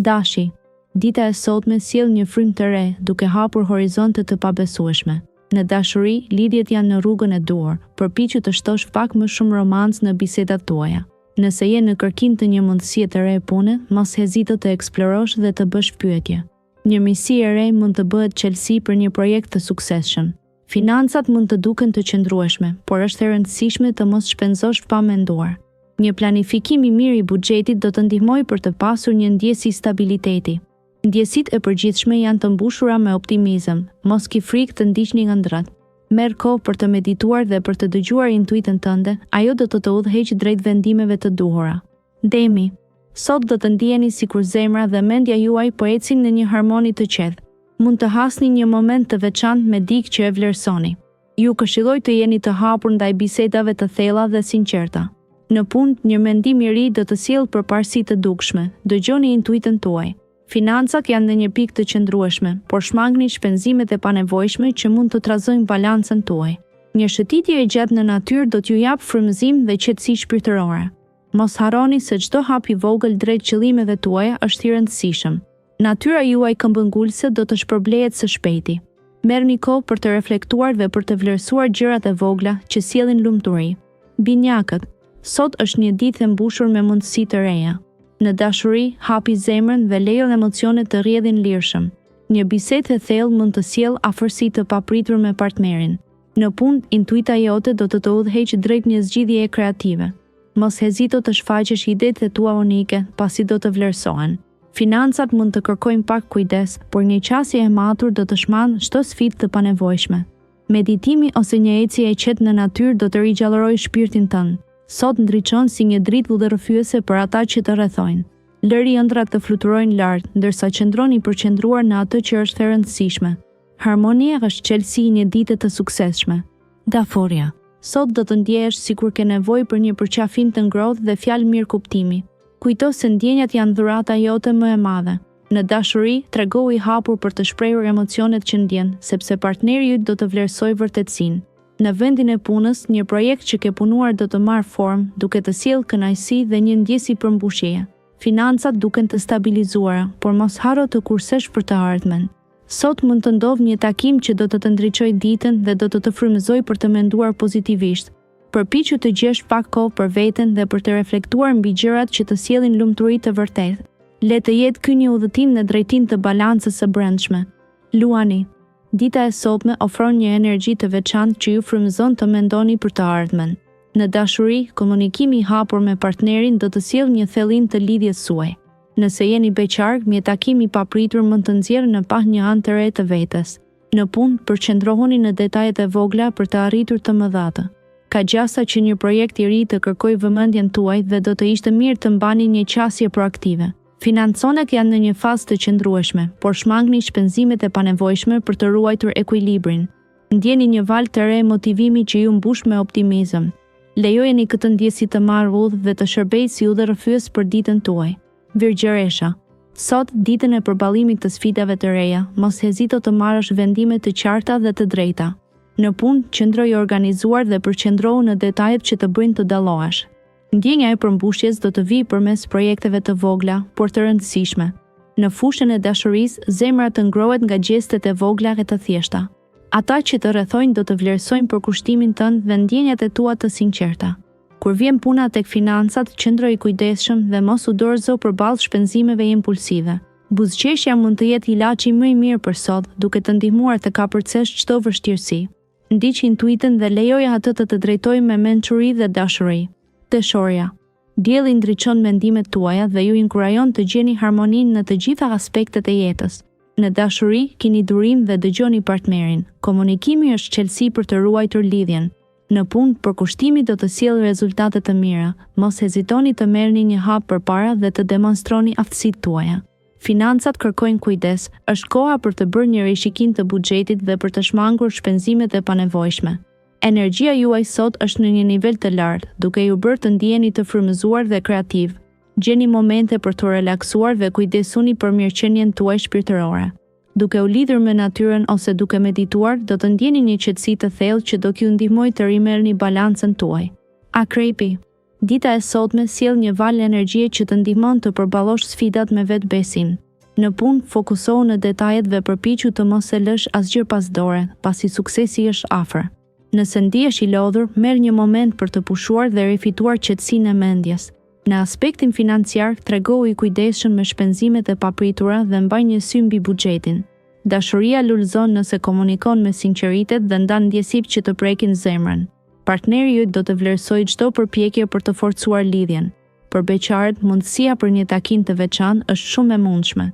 Dashi, dita e sotme sjell një frymë të re, duke hapur horizonte të pabesueshme. Në dashuri, lidhjet janë në rrugën e duhur, përpiqu të shtosh pak më shumë romancë në bisedat tuaja. Nëse je në kërkim të një mundësie të re pune, mos hezito të eksplorosh dhe të bësh pyetje. Një misi e re mund të bëhet çelësi për një projekt të suksesshëm. Financat mund të duken të qëndrueshme, por është e rëndësishme të mos shpenzosh pa menduar. Një planifikim i mirë i buxhetit do të ndihmojë për të pasur një ndjesë stabiliteti. Ndjesitë e përgjithshme janë të mbushura me optimizëm, mos ki frikë të ndiqni ëndrat. Merr kohë për të medituar dhe për të dëgjuar intuitën tënde, ajo do të udhëheqë drejt vendimeve të duhura. Demi, sot do të ndiheni sikur zemra dhe mendja juaj po ecin në një harmoni të qetë. Mund të hasni një moment të veçantë me dikë që e vlerësoni. Ju këshilloj të jeni të hapur ndaj bisedave të thella dhe sinqerta. Në punë, një mendim i ri do të sjellë përparësi të dukshme. Dëgjoni intuitën tuaj. Financat janë në një pikë të qëndrueshme, por shmangni shpenzimet e panevojshme që mund të trazojnë balancën tuaj. Një shëtitje e gjatë në natyrë do t'ju jap frymëzim dhe qetësi shpirtërore. Mos harroni se çdo hap i vogël drejt qëllimeve tuaja është i rëndësishëm. Natyra juaj këmbëngulëse do të shpërblehet së shpejti. Merrni kohë për të reflektuar dhe për të vlerësuar gjërat e vogla që sjellin lumturi. Binjakët, sot është një ditë e mbushur me mundësi të reja. Në dashuri, hapi zemrën dhe lejo emocionet të rrjedhin lirshëm. Një bisedë e thellë mund të sjellë afërsi të papritur me partnerin. Në punë, intuita jote do të udhëheqë drejt një zgjidhjeje kreative. Mos hezito të shfaqësh idetë e tua unike, pasi do të vlerësohen. Financat mund të kërkojnë pak kujdes, por një qasje e matur do të shmanë çdo sfidë të panevojshme. Meditimi ose një ecje e qetë në natyrë do të rigjallërojë shpirtin tënd. Sot ndriçon si një dritë udhërrëfyese për ata që të rrethojnë. Lëri ëndrat të fluturojnë lart, ndërsa qëndroni përqendruar në atë që është e rëndësishme. Harmonia është çelësi i një dite të suksesshme. Daforia. Sot do të ndjehesh sikur ke nevojë për një përqafim të ngrohtë dhe fjalë mirëkuptimi. Kujto se ndjenjat janë dhurata jote më e madhe. Në dashuri, tregohu i hapur për të shprehur emocionet që ndjen, sepse partneri yt do të vlerësojë vërtetësinë. Në vendin e punës, një projekt që ke punuar do të marrë formë, duke të sjellë kënaqësi dhe një ndjesë përmbushjeje. Financat duken të stabilizuara, por mos harro të kursesh për të ardhmen. Sot mund të ndodhë një takim që do të të ndriçojë ditën dhe do të frymëzojë për të menduar pozitivisht. Përpiqu të gjesh pak kohë për veten dhe për të reflektuar mbi gjërat që të sjellin lumturi të vërtetë. Le të jetë ky një udhëtim në drejtim të balancës së brendshme. Luani. Dita e sotme ofron një energji të veçantë që ju frymëzon të mendoni për të ardhmen. Në dashuri, komunikimi i hapur me partnerin do të sjellë një thellim të lidhjes suaj. Nëse jeni beqar, një takim i papritur mund të nxjerrë në pa një anë të re të vetes. Në punë, përqendrohuni në detajet e vogla për të arritur të mëdhatë. Ka gjasa që një projekt i ri të kërkojë vëmendjen tuaj dhe do të ishte mirë të mbani një qasje proaktive. Financonet janë në një fazë të qëndrueshme, por shmangni shpenzimet e panevojshme për të ruajtur ekuilibrin. Ndjeni një valë të re motivimi që ju mbush me optimizëm. Lejojeni këtë ndjesi të marrë udhë dhe të shërbejë si udhërrëfyes për ditën tuaj. Virgjëresha. Sot, ditën e përballimit të sfidave të reja, mos hezito të marrësh vendime të qarta dhe të drejta. Në punë, qëndroj organizuar dhe përqendrohu në detajet që të bëjnë të dallohesh. Ndjenja e përmbushjes do të vijë përmes projekteve të vogla, por të rëndësishme. Në fushën e dashurisë, zemra të ngrohet nga gjestet e vogla e të thjeshta. Ata që të rrethojnë do të vlerësojnë përkushtimin tënd dhe ndjenjat e tua të sinqerta. Kur vjen puna tek financat, qëndro i kujdesshëm dhe mos u dorëzo përballë shpenzimeve impulsive. Buzëqeshja mund të jetë ilaçi më i mirë për sot, duke të ndihmuar të kapërcesh çdo vështirësi. Ndiq intuitën dhe lejoja atë të drejtojë me mençuri dhe dashuri. Dëshorja. Dielli ndriçon mendimet tuaja dhe ju inkurajon të gjeni harmoninë në të gjitha aspektet e jetës. Në dashuri, keni durim dhe dëgjoni partnerin. Komunikimi është çelësi për të ruajtur lidhjen. Në punë, përkushtimi do të sjellë rezultate të mira. Mos hezitoni të merrni një hap përpara dhe të demonstroni aftësitë tuaja. Financat kërkojnë kujdes, është koha për të bërë një rishikim të buxhetit dhe për të shmangur shpenzimet e panevojshme. Energjia juaj sot është në një nivel të lartë, duke ju bërë të ndjeni të frymëzuar dhe kreativ. Gjeni momente për të relaksuar dhe kujdesuni për mirëqenien tuaj shpirtërore. Duke u lidhur me natyrën ose duke medituar, do të ndjeni një qetësi të thellë që do t'ju ndihmojë të rimerrni balancën tuaj. Akrepi. Dita e sotme sjell një val energjie që të ndihmon të përballosh sfidat me vetbesim. Në punë, fokusohu në detajet dhe përpiqu të mos e lësh asgjë pas dore, pasi suksesi është afër. Nëse ndihesh i lodhur, merr një moment për të pushuar dhe rifituar qetësinë e mendjes. Në aspektin financiar, tregohu i kujdesshëm me shpenzimet e papritura dhe mbaj një sy mbi buxhetin. Dashuria lulëzon nëse komunikon me sinqeritet dhe ndan ndjesitë që të prekin zemrën. Partneri yt do të vlerësojë çdo përpjekje për të forcuar lidhjen. Për beqarët, mundësia për një takim të veçantë është shumë e mundshme.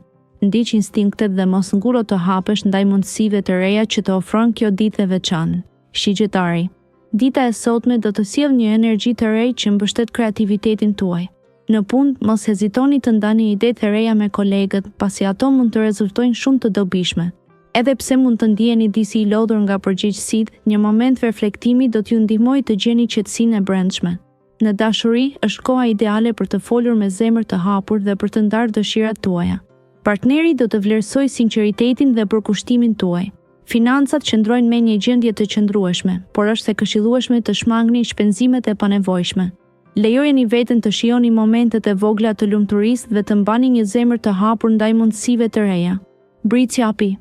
Ndiq instinktet dhe mos nguro të hapesh ndaj mundësive të reja që të ofron kjo ditë e veçantë. Shigjetari. Dita e sotme do të sjellë një energji të re që mbështet kreativitetin tuaj. Në punë, mos hezitoni të ndani ide të reja me kolegët, pasi ato mund të rezultojnë shumë të dobishme. Edhe pse mund të ndjeni disi i lodhur nga përgjegjësitë, një moment reflektimi do t'ju ndihmojë të gjeni qetësinë e brendshme. Në dashuri, është koha ideale për të folur me zemër të hapur dhe për të ndarë dëshirat tuaja. Partneri do të vlerësojë sinqeritetin dhe përkushtimin tuaj. Financat qëndrojnë me një gjendje të qëndrueshme, por është e këshillueshme të shmangni shpenzimet e panevojshme. Lejojeni veten të shijoni momentet e vogla të lumturisë dhe të mbani një zemër të hapur ndaj mundësive të reja. Britsjapi.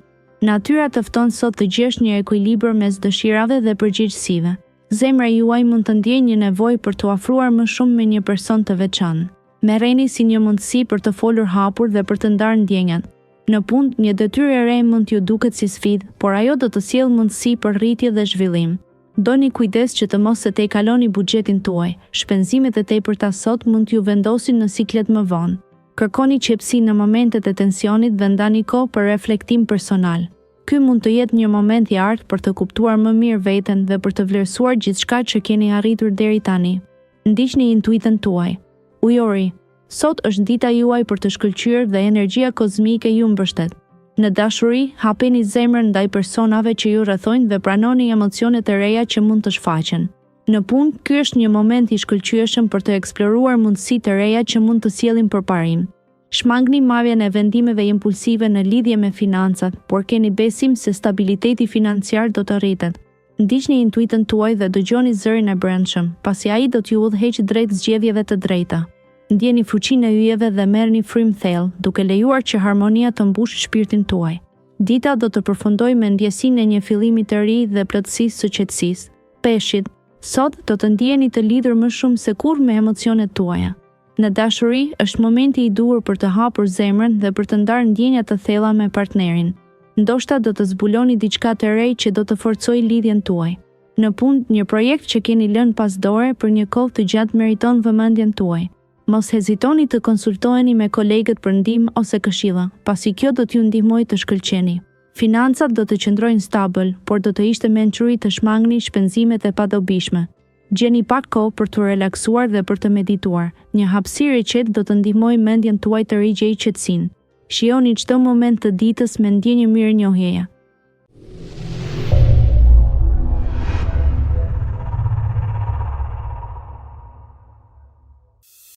Natyra të fton sot të gjesh një ekuilibër mes dëshirave dhe përgjegjësive. Zemra juaj mund të ndjejë një nevojë për të ofruar më shumë me një person të veçantë. Merreni si një mundësi për të folur hapur dhe për të ndarë ndjenjat. Në punë, një detyrë e re mund t'ju duket si sfidë, por ajo do të sjellë mundësi për rritje dhe zhvillim. Doni kujdes që të mos e tejkaloni buxhetin tuaj. Shpenzimet e tepërta sot mund t'ju vendosin në siklet më vonë. Kërkoni qetësi në momentet e tensionit dhe ndani kohë për reflektim personal. Ky mund të jetë një moment i artë për të kuptuar më mirë veten dhe për të vlerësuar gjithçka që keni arritur deri tani. Ndiqni intuitën tuaj. Ujori. Sot është dita juaj për të shkëlqyer dhe energjia kozmike ju mbështet. Në dashuri, hapeni zemrën ndaj personave që ju rrethojnë dhe pranoni emocionet e reja që mund të shfaqen. Në punë, ky është një moment i shkëlqyeshëm për të eksploruar mundësitë e reja që mund të sjellin përparim. Shmangni marrjen e vendimeve impulsive në lidhje me financat, por keni besim se stabiliteti financiar do të rritet. Ndiqni intuitën tuaj dhe dëgjoni zërin e brendshëm, pasi ai do t'ju udhëheqë drejt zgjedhjeve të drejta. Ndjeni fuqinë e yjeve dhe merrni frymë thellë, duke lejuar që harmonia të mbushë shpirtin tuaj. Dita do të përfundojë me ndjesinë e një fillimi të ri dhe plotësisë së qetësisë. Peshqit. Sot do të ndjeni të lidhur më shumë se kurrë me emocionet tuaja. Në dashuri, është momenti i duhur për të hapur zemrën dhe për të ndarë ndjenja të thella me partnerin. Ndoshta do të zbuloni diçka të re që do të forcojë lidhjen tuaj. Në punë, një projekt që keni lënë pas dore për një kohë të gjatë meriton vëmendjen tuaj. Mos hezitoni të konsultoheni me kolegët për ndihmë ose këshilla, pasi kjo do t'ju ndihmojë të shkëlqeni. Financat do të qëndrojnë stabil, por do të ishte mençuri të shmangni shpenzimet e padobishme. Gjeni pak kohë për të relaksuar dhe për të medituar. Një hapësirë e qetë do të ndihmojë mendjen tuaj të rigjej qetësinë. Shijoni çdo moment të ditës me ndjenjë mirënjohjeje.